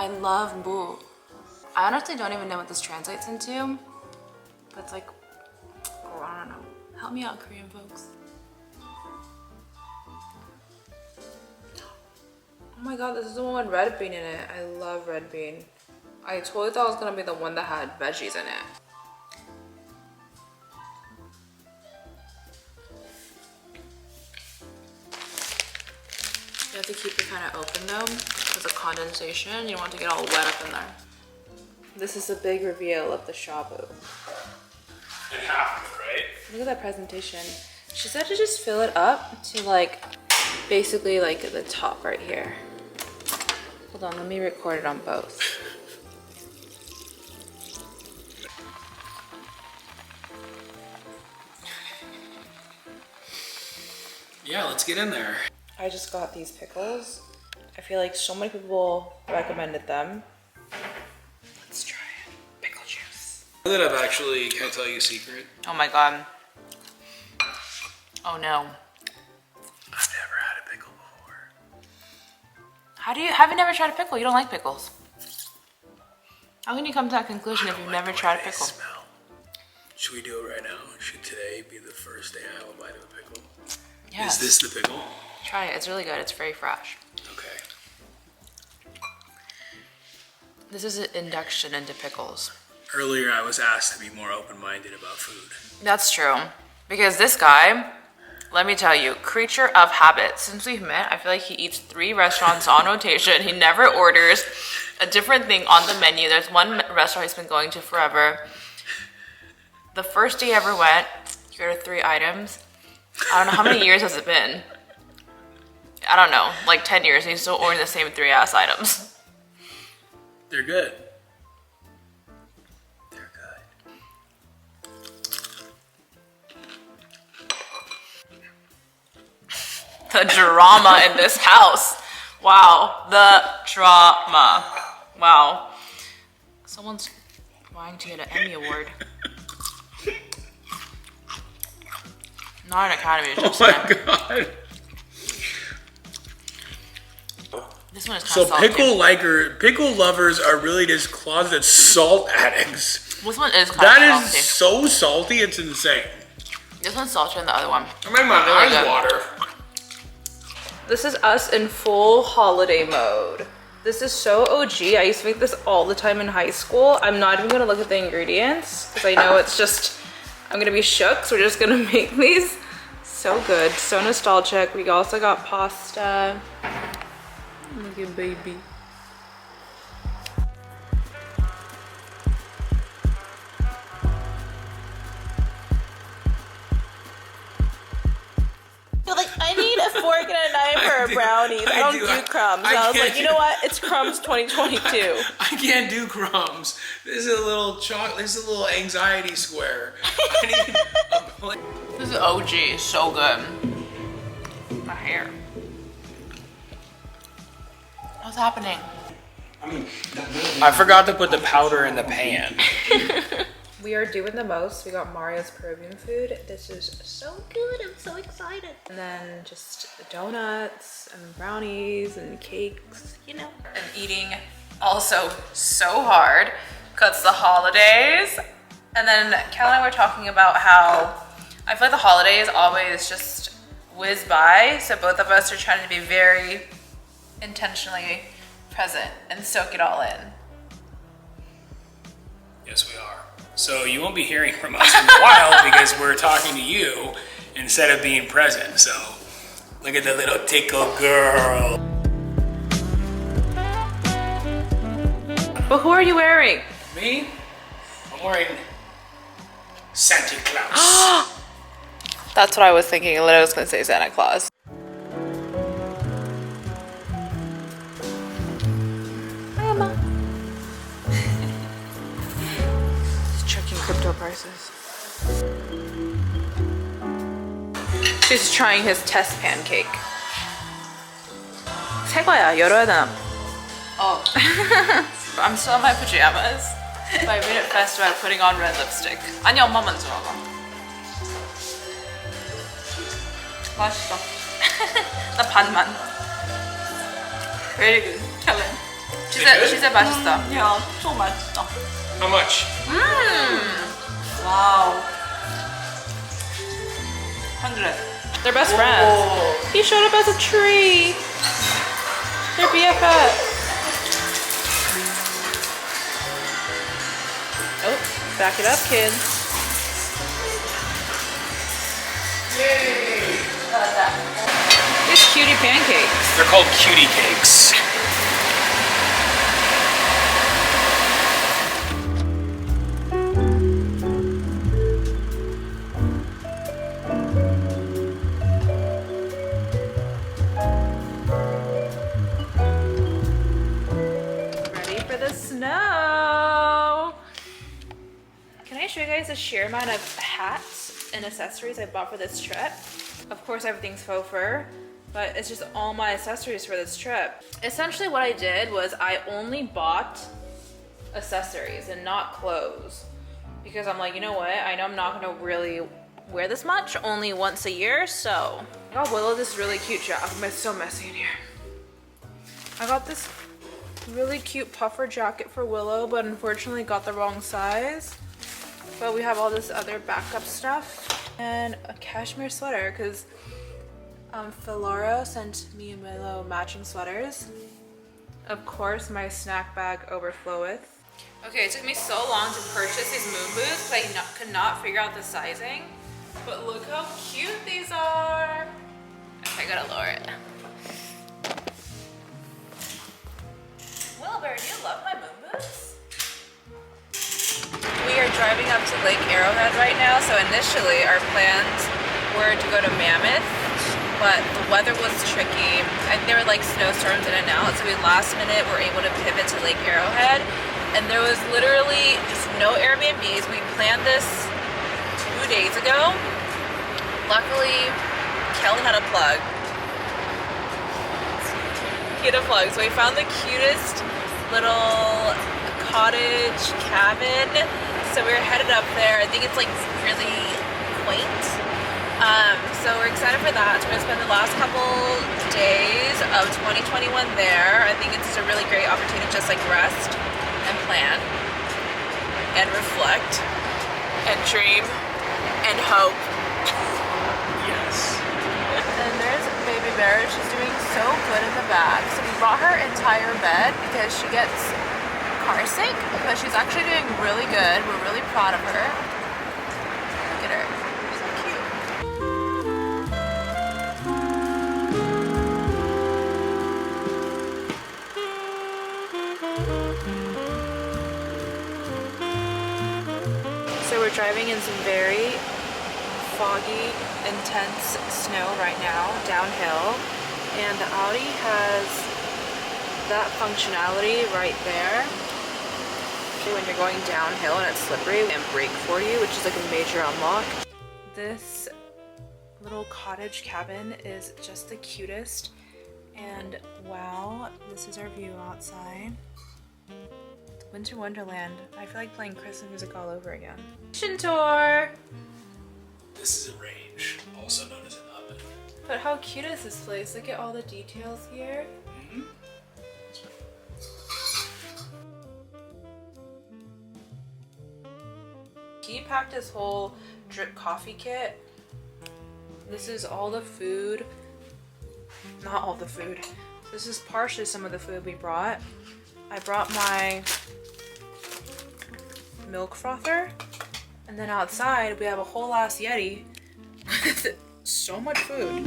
I love 무. I honestly don't even know what this translates into. But it's like, oh, I don't know. Help me out, Korean folks. Oh my god, this is the one with red bean in it. I love red bean. I totally thought it was gonna be the one that had veggies in it. You have to keep it kind of open though, because of condensation. You don't want to get all wet up in there. This is a big reveal of the shabu. And half of it, right? Look at that presentation. She said to just fill it up to like, basically like the top right here. Hold on, let me record it on both. Yeah, let's get in there. I just got these pickles. I feel like so many people recommended them. Let's try it. Pickle juice. Now that I've actually, can I tell you a secret? Oh my god. Oh no. I've never had a pickle before. Have you never tried a pickle? You don't like pickles. How can you come to that conclusion if you've never tried a pickle? Smell. Should we do it right now? Should today be the first day I have a bite of a pickle? Yes. Is this the pickle? Try it. It's really good. It's very fresh. Okay. This is an induction into pickles. Earlier I was asked to be more open-minded about food. That's true. Because this guy, let me tell you, creature of habit. Since we've met, I feel like he eats 3 restaurants on rotation. He never orders a different thing on the menu. There's one restaurant he's been going to forever. The first day he ever went, he ordered 3 items. I don't know, how many years has it been? I don't know, like 10 years, and he's still ordering the same 3 ass items. They're good. They're good. The drama in this house. Wow, the drama. Wow. Someone's trying to get an Emmy Award. Not an Academy, just Oh my god. This one is kind So of salty. pickle lovers are really just closet salt addicts. This one is kind That of is salty. so salty, it's insane. This one's saltier than the other one. I made my Really eyes good. water. This is us in full holiday mode. This is so OG. I used to make this all the time in high school. I'm not even gonna look at the ingredients because I know it's just, I'm gonna be shook. So we're just gonna make these. So good, so nostalgic. We also got pasta. Look at baby. You're like, I need a fork and a knife for brownies. I don't do crumbs. And I was like, you know what? It's crumbs 2022. I can't do crumbs. This is a little this is a little anxiety square. I need a plate. This is OG, so good. My hair. What's happening? I forgot to put the powder in the pan. We are doing the most. We got Mario's Peruvian food. This is so good. I'm so excited. And then just the donuts and brownies and cakes, you know. And eating also so hard because the holidays. And then Kel and I were talking about how I feel like the holidays always just whiz by. So both of us are trying to be very intentionally present and soak it all in. Yes, we are. So you won't be hearing from us in a while because we're talking to you instead of being present. So look at the little tickle girl. But who are you wearing? Me? I'm wearing Santa Claus. That's what I was thinking. I literally was gonna say Santa Claus. Hi, Emma. Checking crypto prices. She's trying his test pancake. 새 거야. 열어야 되나? Oh. I'm still in my pajamas. My minute fest about putting on red lipstick. 아니, 엄마 먼저 먹어. 맛있어. 나 반만. Very good. Helen. She said 맛있어. 야, 엄청 맛있어. How much? 와우. 100. They're best friends. He showed up as a tree. They're BFF. Oh, back it up, kids. It's cutie pancakes. They're called cutie cakes. Ready for the snow. Can I show you guys the sheer amount of hats and accessories I bought for this trip? Of course, everything's faux fur, but it's just all my accessories for this trip. Essentially what I did was I only bought accessories and not clothes because I'm like, you know what? I know I'm not gonna really wear this much, only once a year, so. I got Willow this really cute jacket. It's so messy in here. I got this really cute puffer jacket for Willow, but unfortunately got the wrong size. But we have all this other backup stuff and a cashmere sweater because Lora sent me and Willow matching sweaters. Of course, my snack bag overfloweth. Okay, it took me so long to purchase these moon boots because I could not figure out the sizing. But look how cute these are. Okay, I gotta lower it. Wilbur, do you love my moon boots? We are driving up to Lake Arrowhead right now, so initially our plans were to go to Mammoth, but the weather was tricky and there were like snowstorms in and out, so we last minute were able to pivot to Lake Arrowhead, and there was literally just no Airbnbs. We planned this 2 days ago. Luckily, Kelly had a plug. He had a plug, so we found the cutest little cottage cabin. So we're headed up there. I think it's like really quaint. So we're excited for that. So we're gonna spend the last couple days of 2021 there. I think it's just a really great opportunity to just like rest and plan and reflect and dream and hope. Yes. And there's baby bear. She's doing so good in the back. So we brought her entire bed because she gets car sick, but she's actually doing really good. We're really proud of her. Look at her. So cute. So we're driving in some very foggy, intense snow right now, downhill, and the Audi has that functionality right there. When you're going downhill and it's slippery, and brake for you, which is like a major unlock. This little cottage cabin is just the cutest, and wow, this is our view outside. It's Winter Wonderland. I feel like playing Christmas music all over again. Kitchen tour! This is a range, also known as an oven. But how cute is this place? Look at all the details here. He packed his whole drip coffee kit. This is all the food. Not all the food. This is partially some of the food we brought. I brought my milk frother. And then outside, we have a whole ass Yeti with so much food.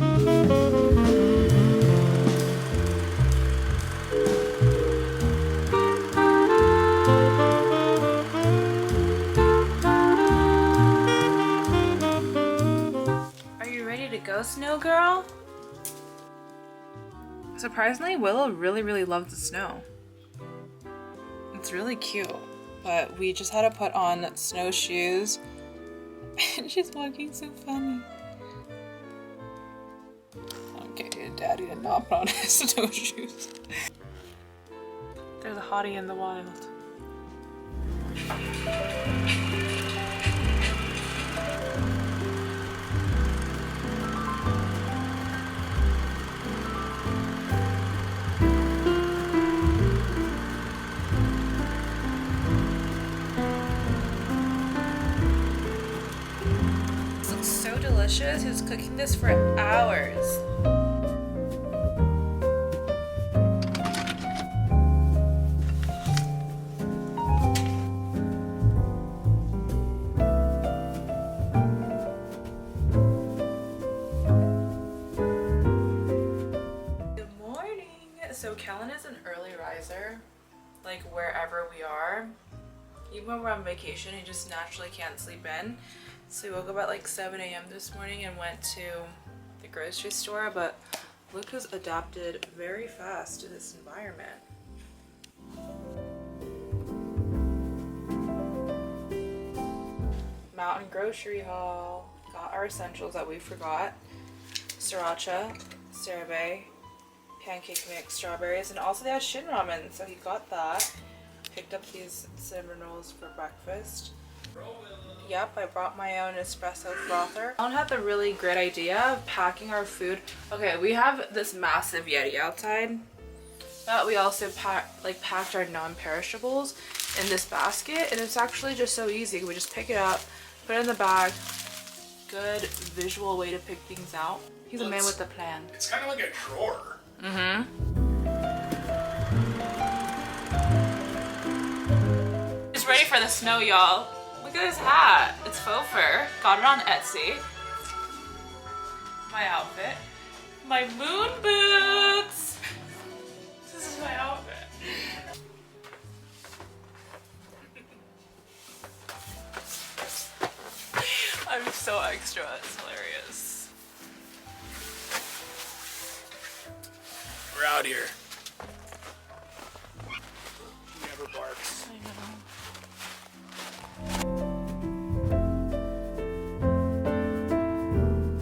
Are you ready to go, Snow Girl? Surprisingly, Willow really loves the snow. It's really cute. But we just had to put on snowshoes and she's walking so funny. Okay, Daddy did not put on his snowshoes. There's a hottie in the wild. delicious. He was cooking this for hours. So Kellen is an early riser, like wherever we are. Even when we're on vacation, he just naturally can't sleep in. So we woke up at like 7 a.m. this morning and went to the grocery store, but Luke has adapted very fast to this environment. Mountain grocery haul. Got our essentials that we forgot. Sriracha, CeraVe, pancake mix, strawberries, and also they had shin ramen, so he got that. Picked up these cinnamon rolls for breakfast. Yep, I brought my own espresso frother. Alan had the really great idea of packing our food. Okay, we have this massive Yeti outside, but we also packed our non-perishables in this basket, and it's actually just so easy. We just pick it up, put it in the bag. Good visual way to pick things out. He's a man with a plan. It's kind of like a drawer. Mm-hmm. He's ready for the snow, y'all. Look at his hat. It's faux fur. Got it on Etsy. My outfit. My moon boots. This is my outfit. I'm so extra. It's hilarious. We're out here. He never barks. I know.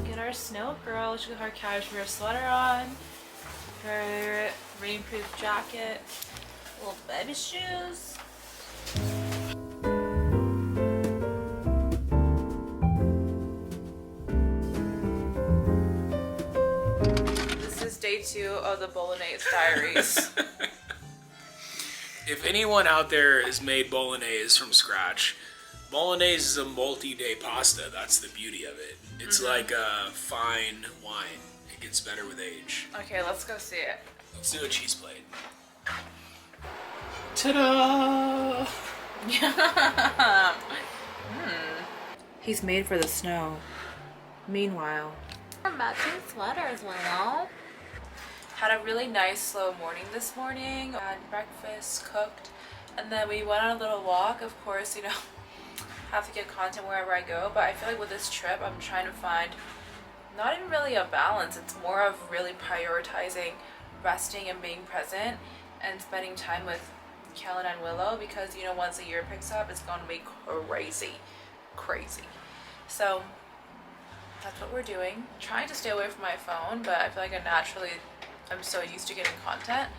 Get our snow girl. She got her cashmere sweater on, her rainproof jacket, little baby shoes. This is day 2 of the Bolognese Diaries. If anyone out there has made bolognese from scratch, bolognese is a multi-day pasta. That's the beauty of it. It's like a fine wine. It gets better with age. Okay, let's go see it. Let's do a cheese plate. Ta-da! He's made for the snow. Meanwhile, our matching sweaters, Willow. Had a really nice slow morning this morning. Had breakfast, cooked, and then we went on a little walk. Of course, you know, have to get content wherever I go, but I feel like with this trip I'm trying to find not even really a balance. It's more of really prioritizing resting and being present and spending time with Kellen and Willow, because you know, once the year picks up, it's gonna be crazy. So that's what we're doing. Trying to stay away from my phone, but I feel like I'm so used to getting content.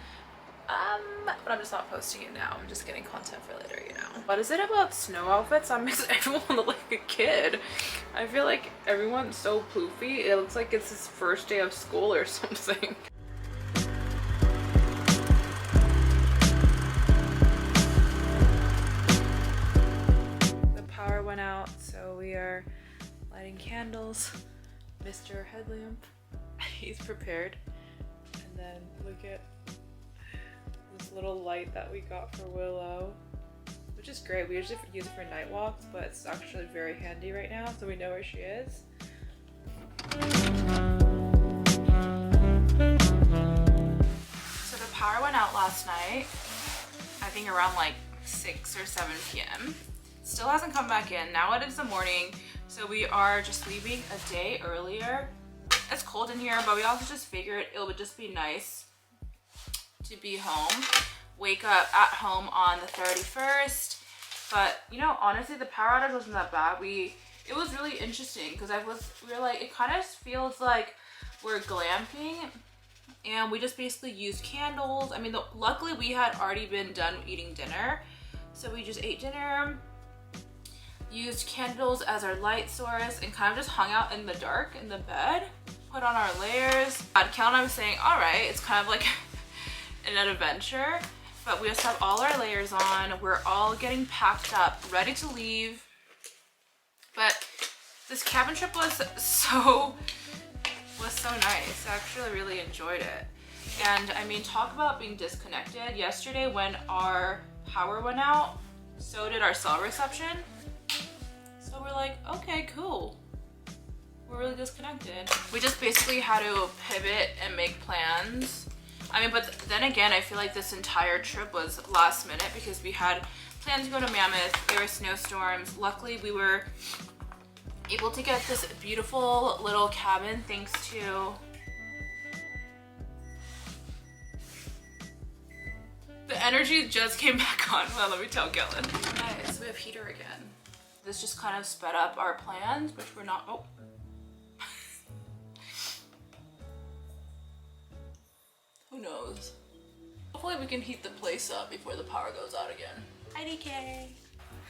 But I'm just not posting it now. I'm just getting content for later, you know. What is it about snow outfits that makes everyone look like a kid? I feel like everyone's so poofy. It looks like it's his first day of school or something. The power went out, so we are lighting candles. Mr. Headlamp, he's prepared. And then look at this little light that we got for Willow, which is great. We usually use it for night walks, but it's actually very handy right now, so we know where she is. So the power went out last night, I think around like 6 or 7 p.m. Still hasn't come back in. Now it is the morning, so we are just leaving a day earlier. It's cold in here, but we also just figured it would just be nice to be home, wake up at home on the 31st. But you know, honestly, the power outage wasn't that bad. It was really interesting because we were like, it kind of feels like we're glamping, and we just basically used candles. I mean, luckily we had already been done eating dinner, so we just ate dinner, used candles as our light source, and kind of just hung out in the dark in the bed, put on our layers. Cal and I was saying, all right, it's kind of like an adventure, but we just have all our layers on. We're all getting packed up, ready to leave. But This cabin trip was so nice. I actually really enjoyed it. And I mean, talk about being disconnected. Yesterday when our power went out, so did our cell reception. So we're like, okay, cool. We're really disconnected. We just basically had to pivot and make plans. I mean, but then again, I feel like this entire trip was last minute because we had plans to go to Mammoth. There were snowstorms. Luckily, we were able to get this beautiful little cabin thanks to the energy just came back on. Well, let me tell Gillen. Guys, we have heater again. This just kind of sped up our plans, which we're not. Oh. Who knows? Hopefully we can heat the place up before the power goes out again. Hi, DK.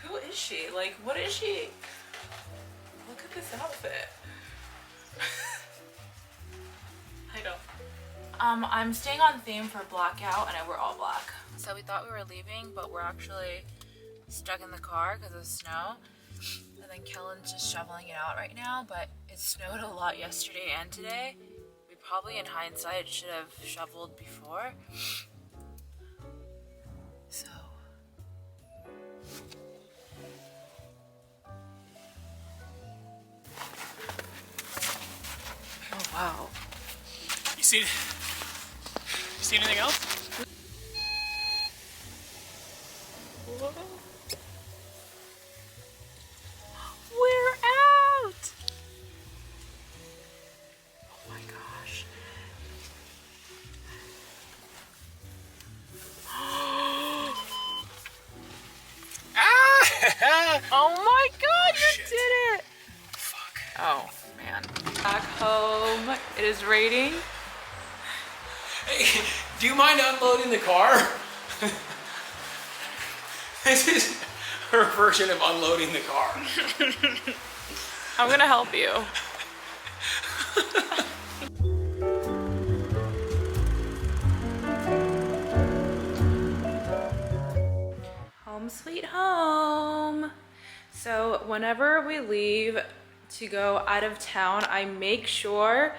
Who is she? Like, what is she? Look at this outfit. I don't. I'm staying on theme for blackout and I wear all black. So we thought we were leaving, but we're actually stuck in the car because of snow. And then Kellen's just shoveling it out right now, but it snowed a lot yesterday and today. We probably, in hindsight, should have shoveled before. So. Oh, wow. You see anything else? We're out! Oh my gosh. Oh my god, you Shit. did it! Fuck. Oh man. Back home. It is raining. Hey, do you mind unloading the car? This is her version of unloading the car. I'm gonna help you. Home sweet home. So whenever we leave to go out of town, I make sure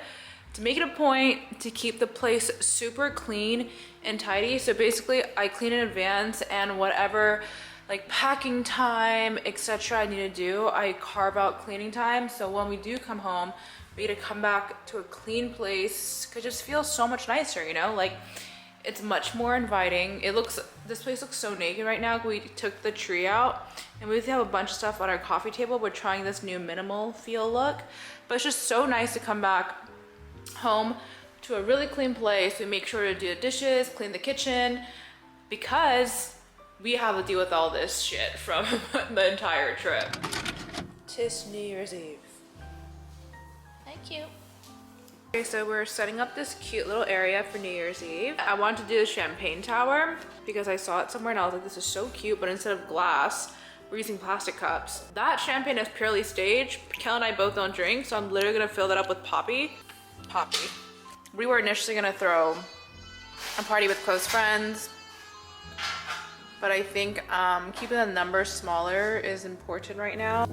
to make it a point to keep the place super clean and tidy. So basically I clean in advance, and whatever like packing time, etc. I need to do, I carve out cleaning time. So when we do come home, we get to come back to a clean place because it just feels so much nicer, you know? Like it's much more inviting. This place looks so naked right now. We took the tree out and we have a bunch of stuff on our coffee table. We're trying this new minimal feel look, but it's just so nice to come back home to a really clean place. We make sure to do the dishes, clean the kitchen, because we have to deal with all this shit from the entire trip. Tis New Year's Eve. Thank you. Okay, so we're setting up this cute little area for New Year's Eve. I wanted to do the champagne tower because I saw it somewhere and I was like, this is so cute, but instead of glass, we're using plastic cups. That champagne is purely staged. Kel and I both don't drink, so I'm literally gonna fill that up with poppy. We were initially gonna throw a party with close friends, but I think keeping the numbers smaller is important right now.